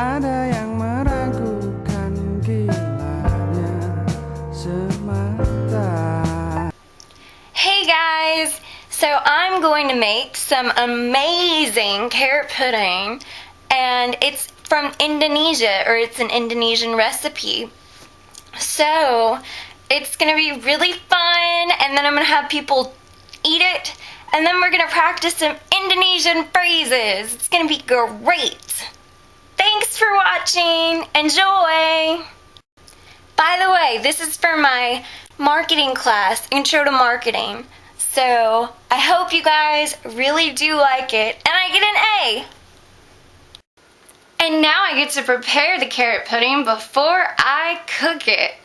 ada yang meragukan gilanya semata. Hey guys! So I'm going to make some amazing carrot pudding, and it's from Indonesia, or it's an Indonesian recipe. So it's gonna be really fun, and then I'm gonna have people eat it, and then we're gonna practice some Indonesian phrases. It's gonna be great. Thanks for watching. Enjoy. By the way, this is for my marketing class, Intro to Marketing. So I hope you guys really do like it, and I get an A. And now I get to prepare the carrot pudding before I cook it.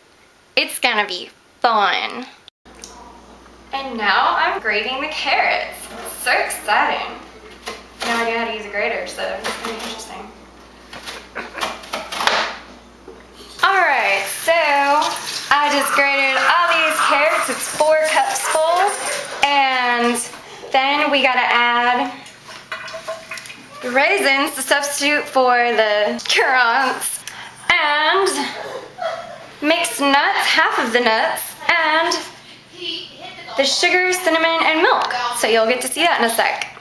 It's gonna be fun. And now I'm grating the carrots. It's so exciting. Now I know how to use a grater, so it's gonna be interesting. Alright, so I just grated all these carrots. It's 4 cups full. And then we gotta add the raisins to substitute for the currants, and mixed nuts, half of the nuts, and the sugar, cinnamon, and milk. So you'll get to see that in a sec.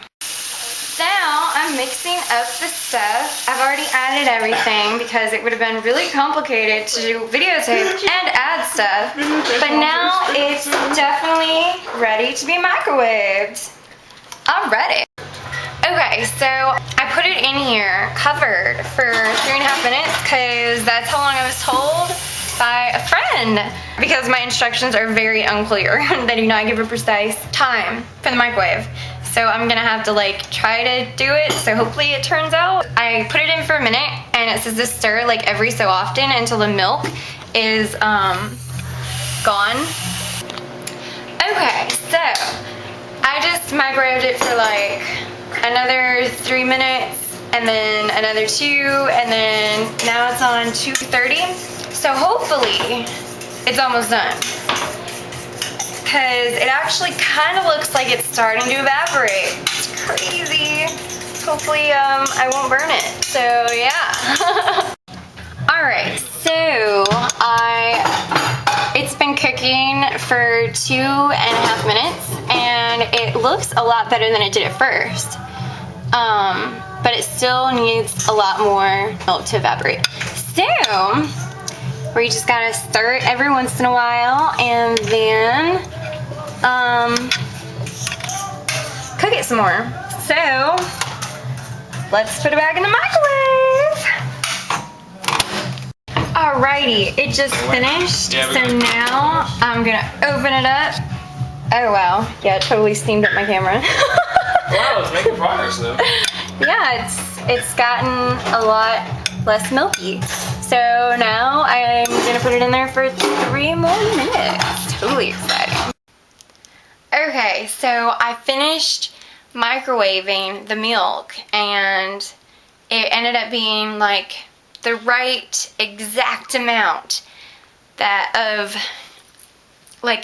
Now I'm mixing up the stuff. I've already added everything because it would have been really complicated to do videotape and add stuff. But now it's definitely ready to be microwaved. I'm ready. Okay, so I put it in here covered for 3.5 minutes because that's how long I was told by a friend, because my instructions are very unclear. They do not give a precise time for the microwave. So I'm gonna have to try to do it, so hopefully it turns out. I put it in for a minute, and it says to stir every so often until the milk is gone. Okay, so I just microwaved it for another 3 minutes, and then another 2, and then now it's on 230. So hopefully it's almost done, because it actually kind of looks like it's starting to evaporate. It's crazy. Hopefully I won't burn it. So yeah. Alright, so it's been cooking for 2.5 minutes, and it looks a lot better than it did at first. But it still needs a lot more milk to evaporate. So we just gotta stir it every once in a while, and then cook it some more. So let's put it back in the microwave. Alrighty, it just finished. So now I'm gonna open it up. Oh wow, yeah, it totally steamed up my camera. Wow, it's making progress though. Yeah, it's gotten a lot less milky. So now I'm gonna put it in there for 3 more minutes. Totally exciting. Okay, so I finished microwaving the milk, and it ended up being the right exact amount of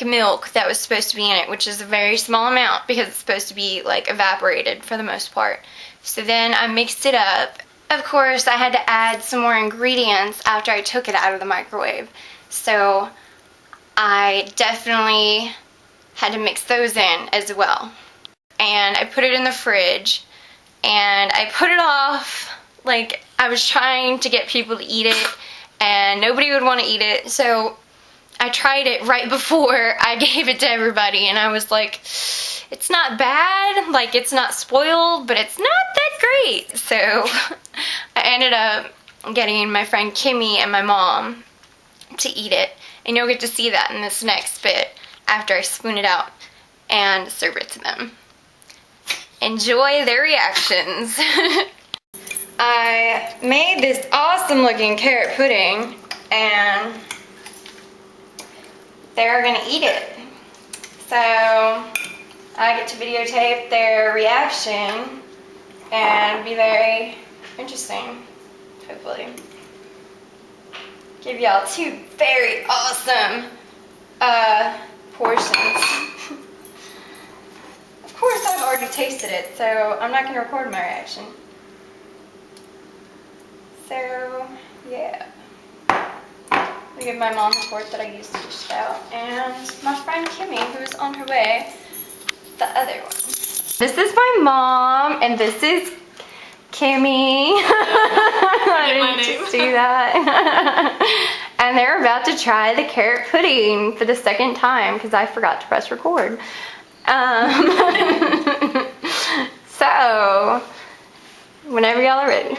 milk that was supposed to be in it, which is a very small amount because it's supposed to be evaporated for the most part. So then I mixed it up. Of course, I had to add some more ingredients after I took it out of the microwave. So I definitely had to mix those in as well. And I put it in the fridge, and I put it off. I was trying to get people to eat it, and nobody would want to eat it. So I tried it right before I gave it to everybody, and I was like, it's not bad, it's not spoiled, but it's not that great. So I ended up getting my friend Kimmy and my mom to eat it, and you'll get to see that in this next bit after I spoon it out and serve it to them. Enjoy their reactions. I made this awesome looking carrot pudding, and they're gonna eat it. So I get to videotape their reaction, and be very interesting, hopefully. Give y'all 2 very awesome portions. Of course, I've already tasted it, so I'm not gonna record my reaction. So, yeah. I give my mom the fork that I used to dish it out. And my friend Kimmy, who's on her way, the other one. This is my mom, and this is Kimmy. I didn't just do that. And they're about to try the carrot pudding for the second time because I forgot to press record. So, whenever y'all are ready.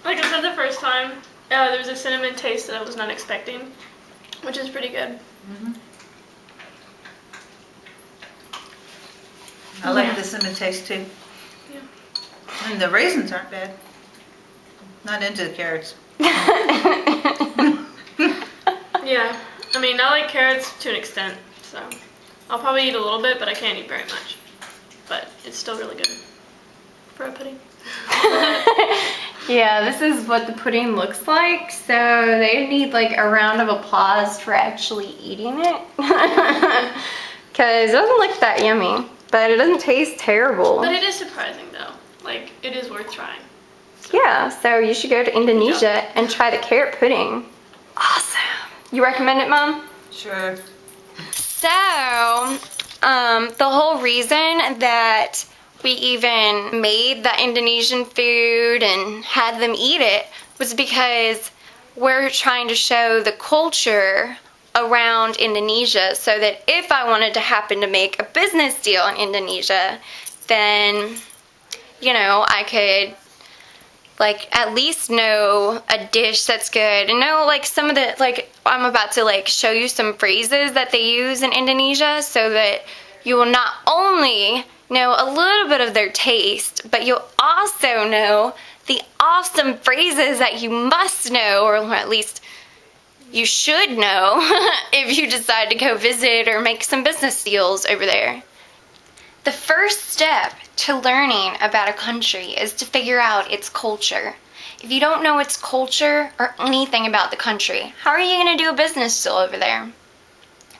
Like I said the first time, there was a cinnamon taste that I was not expecting, which is pretty good. I like the cinnamon taste too. Yeah. And the raisins aren't bad. Not into the carrots. Yeah, I mean, I like carrots to an extent, so I'll probably eat a little bit, but I can't eat very much. But it's still really good for a pudding. Yeah, this is what the pudding looks like. So they need like a round of applause for actually eating it. Because it doesn't look that yummy, but it doesn't taste terrible. But it is surprising though. Like, it is worth trying. Yeah, so you should go to Indonesia and try the carrot pudding. Awesome. You recommend it, Mom? Sure. So, the whole reason that we even made the Indonesian food and had them eat it was because we're trying to show the culture around Indonesia so that if I wanted to happen to make a business deal in Indonesia, then, you know, I could like at least know a dish that's good and know like some of the, like I'm about to like show you some phrases that they use in Indonesia so that you will not only know a little bit of their taste, but you'll also know the awesome phrases that you must know, or at least you should know if you decide to go visit or make some business deals over there. The first step to learning about a country is to figure out its culture. If you don't know its culture or anything about the country, how are you going to do a business deal over there?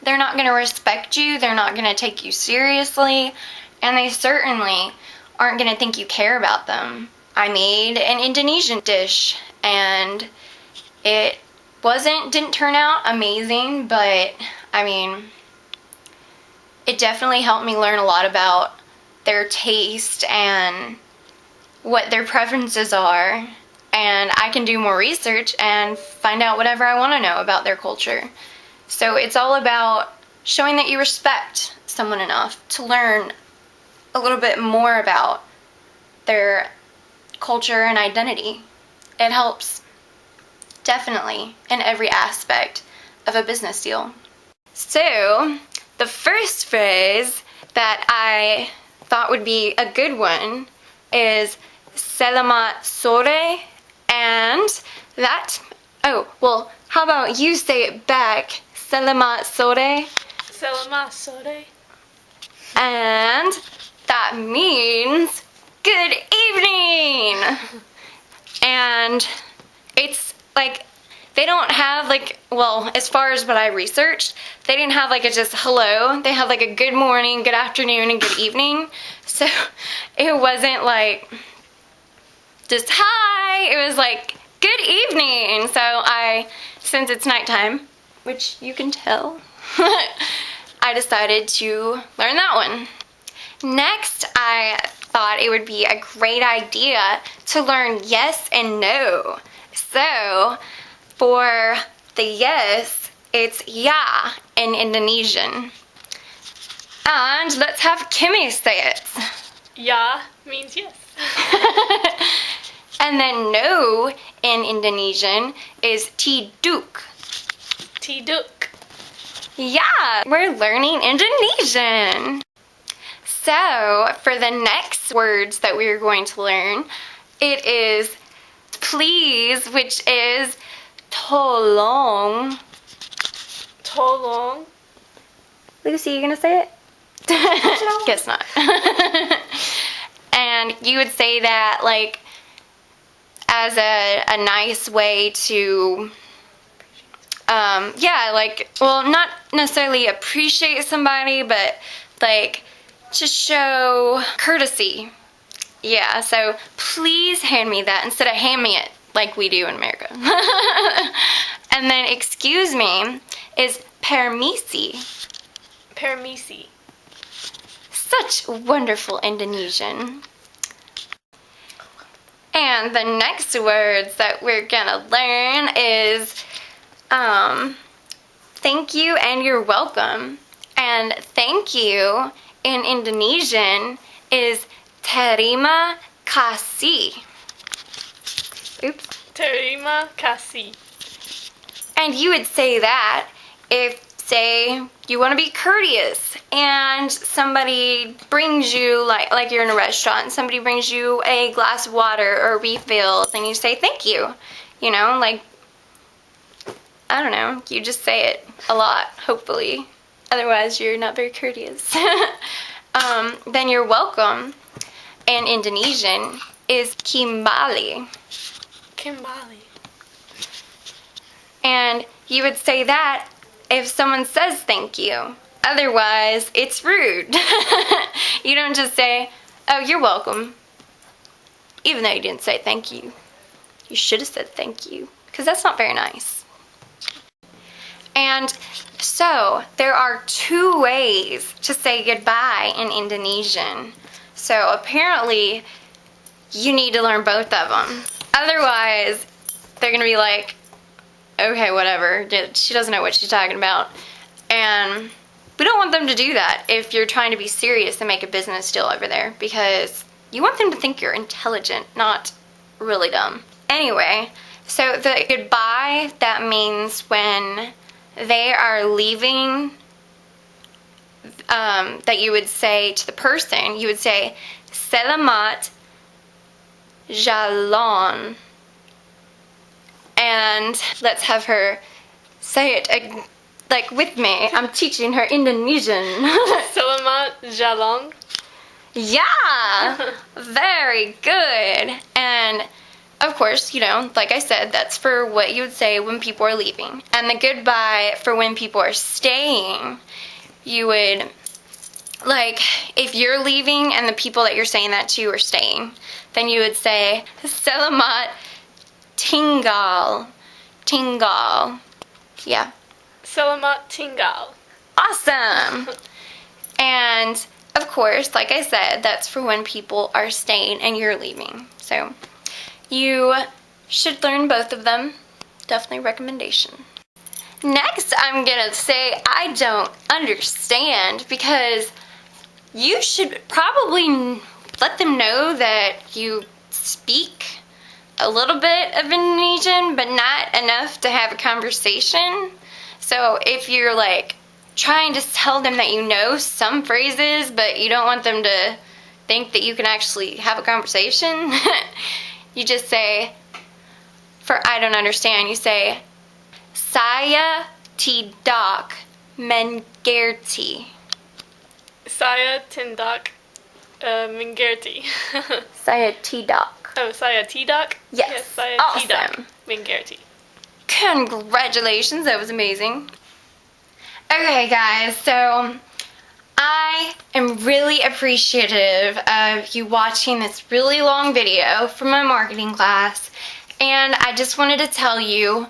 They're not going to respect you, they're not going to take you seriously, and they certainly aren't going to think you care about them. I made an Indonesian dish, and it didn't turn out amazing, but I mean, it definitely helped me learn a lot about their taste and what their preferences are, and I can do more research and find out whatever I want to know about their culture. So it's all about showing that you respect someone enough to learn a little bit more about their culture and identity. It helps definitely in every aspect of a business deal. So the first phrase that I thought would be a good one is selamat sore, and that, oh, well, how about you say it back? Selamat sore. Selamat sore. And that means good evening. And it's like, they don't have like, well, as far as what I researched, they didn't have like a just hello. They have like a good morning, good afternoon, and good evening. So it wasn't like just hi. It was like good evening. So since it's nighttime, which you can tell, I decided to learn that one. Next, I thought it would be a great idea to learn yes and no. So for the yes, it's ya in Indonesian. And let's have Kimmy say it. Ya means yes. And then no in Indonesian is tiduk. Tiduk. Yeah, we're learning Indonesian. So for the next words that we're going to learn, it is please, which is tolong. Tolong. Lucy, you gonna say it? Guess not. And you would say that like as a nice way to yeah, like, well, not necessarily appreciate somebody, but like to show courtesy. Yeah, so please hand me that instead of hand me it like we do in America. And then excuse me is permisi. Permisi. Such wonderful Indonesian. And the next words that we're gonna learn is thank you and you're welcome. And thank you in Indonesian is terima kasih. Oops. Terima kasih. And you would say that if, say, you want to be courteous and somebody brings you, like you're in a restaurant, and somebody brings you a glass of water or refills, and you say thank you. You know, like, I don't know, you just say it a lot, hopefully. Otherwise, you're not very courteous. Then you're welcome in Indonesian is kimbali. Kimbali. And you would say that if someone says thank you. Otherwise, it's rude. You don't just say, oh, you're welcome. Even though you didn't say thank you. You should have said thank you. Because that's not very nice. And so, there are 2 ways to say goodbye in Indonesian. So, apparently, you need to learn both of them. Otherwise, they're going to be like, okay, whatever, she doesn't know what she's talking about. And we don't want them to do that if you're trying to be serious and make a business deal over there, because you want them to think you're intelligent, not really dumb. Anyway, so the goodbye, that means when they are leaving, that you would say to the person, you would say, selamat jalan. And let's have her say it like with me. I'm teaching her Indonesian. Selamat jalan. Yeah, very good. And of course, you know, like I said, that's for what you would say when people are leaving. And the goodbye for when people are staying, you would, like, if you're leaving and the people that you're saying that to are staying, then you would say selamat tinggal. Tinggal. Yeah. Selamat tinggal. Awesome. And of course, like I said, that's for when people are staying and you're leaving. So you should learn both of them. Definitely recommendation. Next, I'm gonna say I don't understand, because you should probably let them know that you speak a little bit of Indonesian, but not enough to have a conversation. So if you're like trying to tell them that you know some phrases, but you don't want them to think that you can actually have a conversation, you just say, for I don't understand, you say, saya tidak mengerti. Saya tidak mengerti. Saya tidak. Oh, saya tidak? Yes, saya awesome. tidak mengerti. Congratulations, that was amazing. Okay guys, so I am really appreciative of you watching this really long video from my marketing class, and I just wanted to tell you,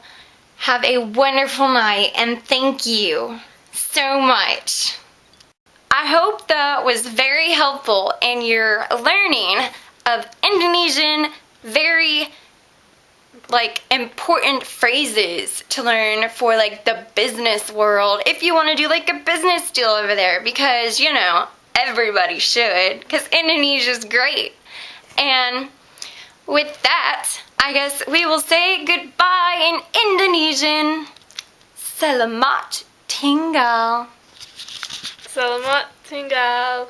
have a wonderful night and thank you so much. I hope that was very helpful in your learning of Indonesian, very important phrases to learn for the business world if you want to do a business deal over there, because you know everybody should, because Indonesia's great. And with that, I guess we will say goodbye in Indonesian. Selamat tinggal. Selamat tinggal.